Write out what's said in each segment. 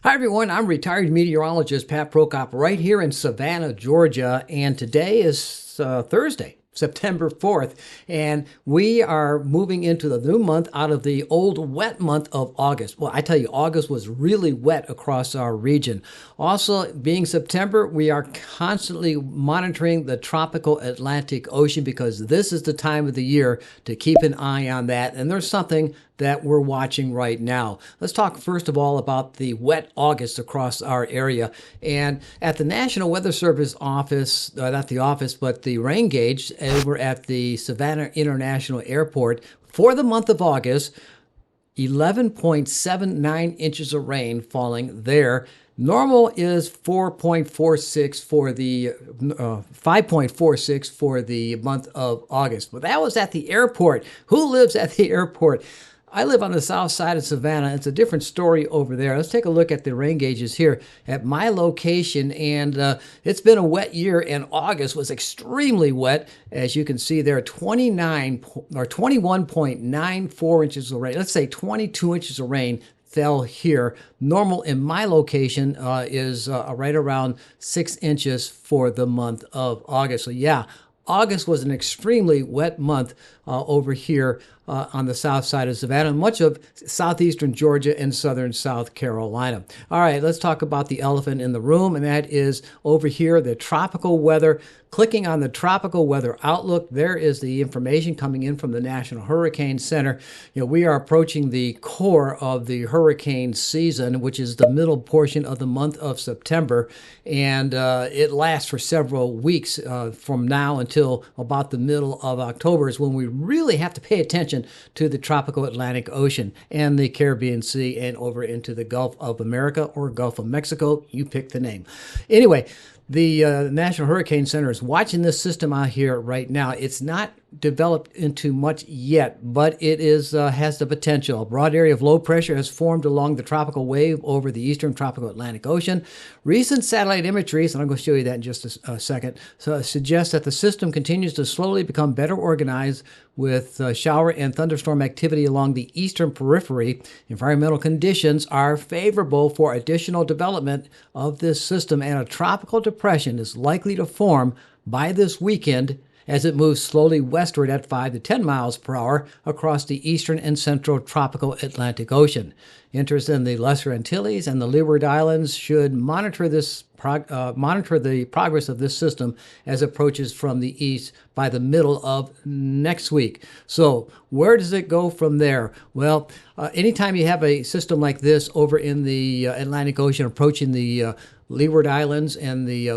Hi, everyone. I'm retired meteorologist Pat Prokop right here in Savannah, Georgia. And today is Thursday, September 4th. And we are moving into the new month out of the old wet month of August. Well, I tell you, August was really wet across our region. Also, being September, we are constantly monitoring the tropical Atlantic Ocean because this is the time of the year to keep an eye on that. And there's something that we're watching right now. Let's talk first of all about the wet August across our area. And at the National Weather Service office, not the office, but the rain gauge over at the Savannah International Airport for the month of August, 11.79 inches of rain falling there. Normal is 4.46 for the 5.46 for the month of August. But that was at the airport. Who lives at the airport? I live on the south side of Savannah. It's a different story over there. Let's take a look at the rain gauges here at my location. And it's been a wet year, and August was extremely wet. As you can see there, 29 or 21.94 inches of rain. Let's say 22 inches of rain fell here. Normal in my location is right around 6 inches for the month of August. So yeah, August was an extremely wet month over here on the south side of Savannah, much of southeastern Georgia and southern South Carolina. All right, let's talk about the elephant in the room, and that is over here, the tropical weather. Clicking on the tropical weather outlook, there is the information coming in from the National Hurricane Center. You know, we are approaching the core of the hurricane season, which is the middle portion of the month of September, and it lasts for several weeks from now until about the middle of October is when we really have to pay attention to the tropical Atlantic Ocean and the Caribbean Sea and over into the Gulf of America or Gulf of Mexico. You pick the name. Anyway, the National Hurricane Center is watching this system out here right now. It's not developed into much yet, but it is has the potential. A broad area of low pressure has formed along the tropical wave over the eastern tropical Atlantic Ocean. Recent satellite imagery, and I'm going to show you that in just a second, suggests that the system continues to slowly become better organized with shower and thunderstorm activity along the eastern periphery. Environmental conditions are favorable for additional development of this system, and a tropical depression is likely to form by this weekend as it moves slowly westward at 5 to 10 miles per hour across the eastern and central tropical Atlantic Ocean. Interest in the Lesser Antilles and the Leeward Islands should monitor the progress of this system as it approaches from the east by the middle of next week. So where does it go from there? Well, anytime you have a system like this over in the Atlantic Ocean approaching the Leeward Islands and the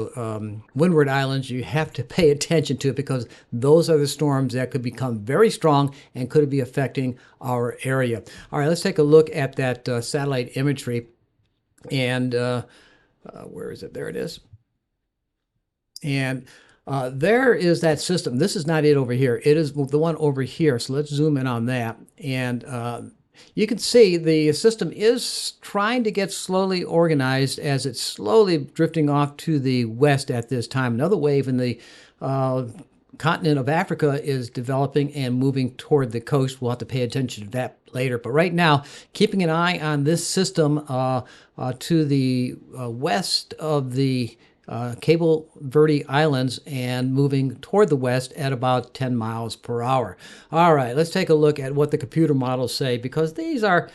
Windward Islands, you have to pay attention to it because those are the storms that could become very strong and could be affecting our area. All right, let's take a look at that satellite imagery. And where is it? There it is. And there is that system. This is not it over here. It is the one over here. So let's zoom in on that. And you can see the system is trying to get slowly organized as it's slowly drifting off to the west at this time. Another wave in the continent of Africa is developing and moving toward the coast. We'll have to pay attention to that later. But right now, keeping an eye on this system to the west of the Cabo Verde Islands and moving toward the west at about 10 miles per hour. All right, let's take a look at what the computer models say because these are,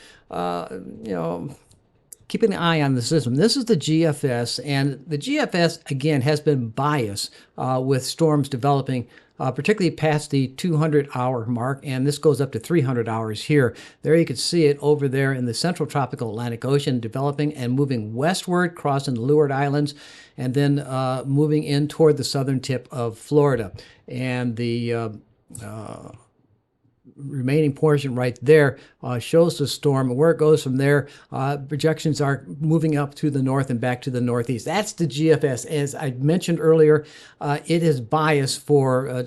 keeping an eye on the system. This is the GFS, and the GFS, again, has been biased with storms developing particularly past the 200-hour mark, and this goes up to 300 hours here. There you can see it over there in the central tropical Atlantic Ocean, developing and moving westward, crossing the Leeward Islands, and then moving in toward the southern tip of Florida. And the remaining portion right there shows the storm and where it goes from there. Projections are moving up to the north and back to the northeast. That's the GFS. As I mentioned earlier, it is biased for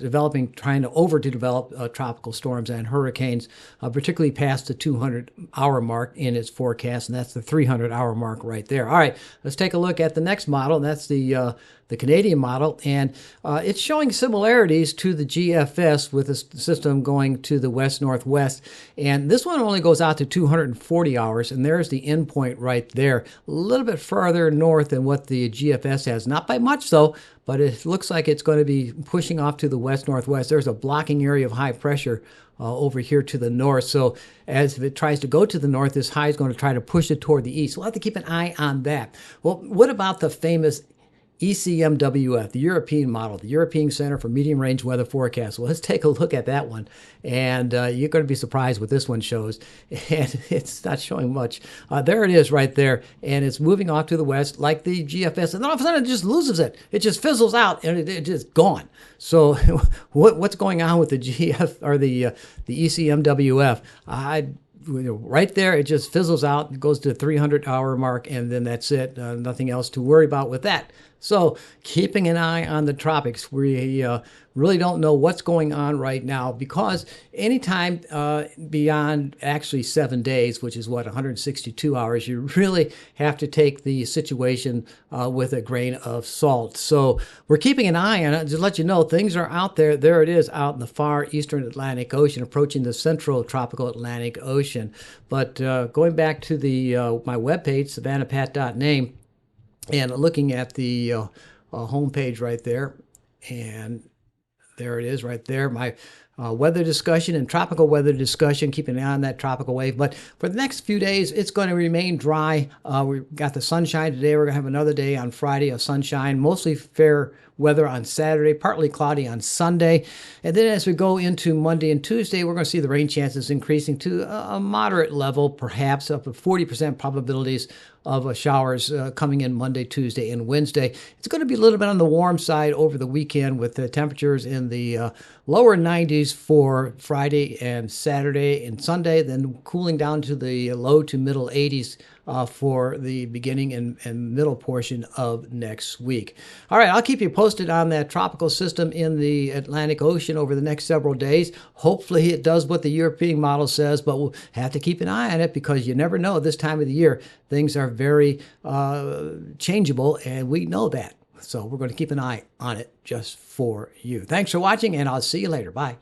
trying to overdevelop tropical storms and hurricanes, particularly past the 200-hour mark in its forecast, and that's the 300-hour mark right there. All right, let's take a look at the next model, and that's the the Canadian model, and it's showing similarities to the GFS with the system going to the west-northwest. And this one only goes out to 240 hours, and there's the endpoint right there. A little bit further north than what the GFS has. Not by much, though, but it looks like it's going to be pushing off to the west-northwest. There's a blocking area of high pressure over here to the north. So as it tries to go to the north, this high is going to try to push it toward the east. We'll have to keep an eye on that. Well, what about the famous ECMWF, the European model, the European Center for Medium Range Weather Forecast? Well, let's take a look at that one. And you're going to be surprised what this one shows. And it's not showing much. There it is right there. And it's moving off to the west like the GFS. And then all of a sudden it just loses it. It just fizzles out and it's just gone. So what's going on with the GF or the ECMWF? Right there, it just fizzles out. It goes to the 300-hour mark, and then that's it. Nothing else to worry about with that. So keeping an eye on the tropics. We really don't know what's going on right now because anytime beyond actually 7 days, which is what, 162 hours, you really have to take the situation with a grain of salt. So we're keeping an eye on it. Just to let you know, things are out there. There it is out in the far eastern Atlantic Ocean, approaching the central tropical Atlantic Ocean. But going back to the my webpage, savannahpat.name, and looking at the homepage right there, and there it is right there, my weather discussion and tropical weather discussion, keeping an eye on that tropical wave. But for the next few days, it's going to remain dry. We've got the sunshine today. We're going to have another day on Friday of sunshine, mostly fair weather on Saturday, partly cloudy on Sunday. And then as we go into Monday and Tuesday, we're going to see the rain chances increasing to a moderate level, perhaps up to 40% probabilities of showers coming in Monday, Tuesday, and Wednesday. It's going to be a little bit on the warm side over the weekend with the temperatures in the lower 90s for Friday and Saturday and Sunday, then cooling down to the low to middle 80s for the beginning and middle portion of next week. All right, I'll keep you posted on that tropical system in the Atlantic Ocean over the next several days. Hopefully it does what the European model says, but we'll have to keep an eye on it because you never know this time of the year. Things are very changeable, and we know that. So we're going to keep an eye on it just for you. Thanks for watching, and I'll see you later. Bye.